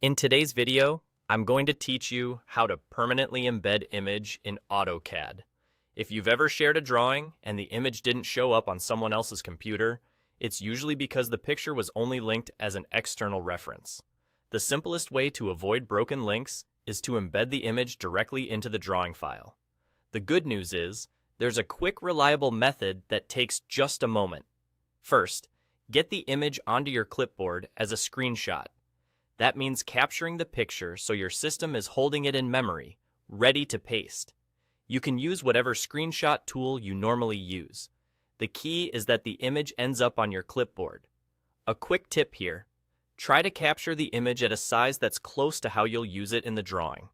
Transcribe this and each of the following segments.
In today's video, I'm going to teach you how to permanently embed image in AutoCAD. If you've ever shared a drawing and the image didn't show up on someone else's computer, it's usually because the picture was only linked as an external reference. The simplest way to avoid broken links is to embed the image directly into the drawing file. The good news is, there's a quick, reliable method that takes just a moment. First, get the image onto your clipboard as a screenshot. That means capturing the picture so your system is holding it in memory, ready to paste. You can use whatever screenshot tool you normally use. The key is that the image ends up on your clipboard. A quick tip here: try to capture the image at a size that's close to how you'll use it in the drawing.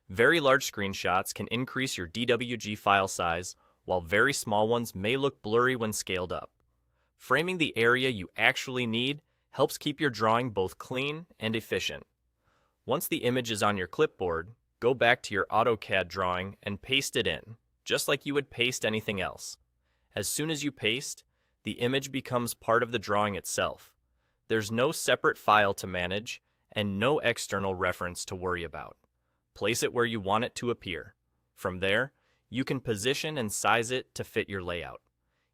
Very large screenshots can increase your DWG file size, while very small ones may look blurry when scaled up. Framing the area you actually need helps keep your drawing both clean and efficient. Once the image is on your clipboard, go back to your AutoCAD drawing and paste it in, just like you would paste anything else. As soon as you paste, the image becomes part of the drawing itself. There's no separate file to manage and no external reference to worry about. Place it where you want it to appear. From there, you can position and size it to fit your layout.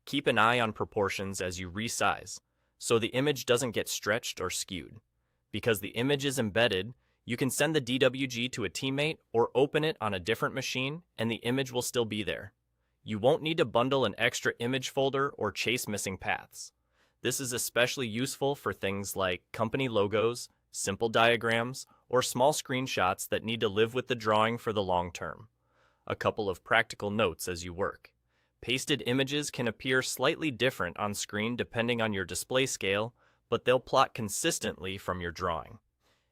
Keep an eye on proportions as you resize, so the image doesn't get stretched or skewed. Because the image is embedded, you can send the DWG to a teammate or open it on a different machine and the image will still be there. You won't need to bundle an extra image folder or chase missing paths. This is especially useful for things like company logos, simple diagrams, or small screenshots that need to live with the drawing for the long term. A couple of practical notes as you work. Pasted images can appear slightly different on screen depending on your display scale, but they'll plot consistently from your drawing.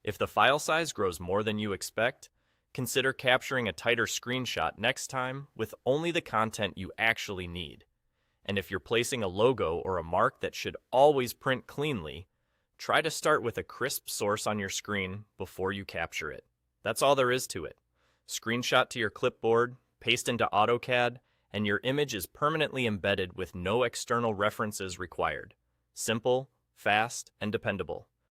If the file size grows more than you expect, consider capturing a tighter screenshot next time with only the content you actually need. And if you're placing a logo or a mark that should always print cleanly, try to start with a crisp source on your screen before you capture it. That's all there is to it. Screenshot to your clipboard, paste into AutoCAD, and your image is permanently embedded with no external references required. Simple, fast, and dependable.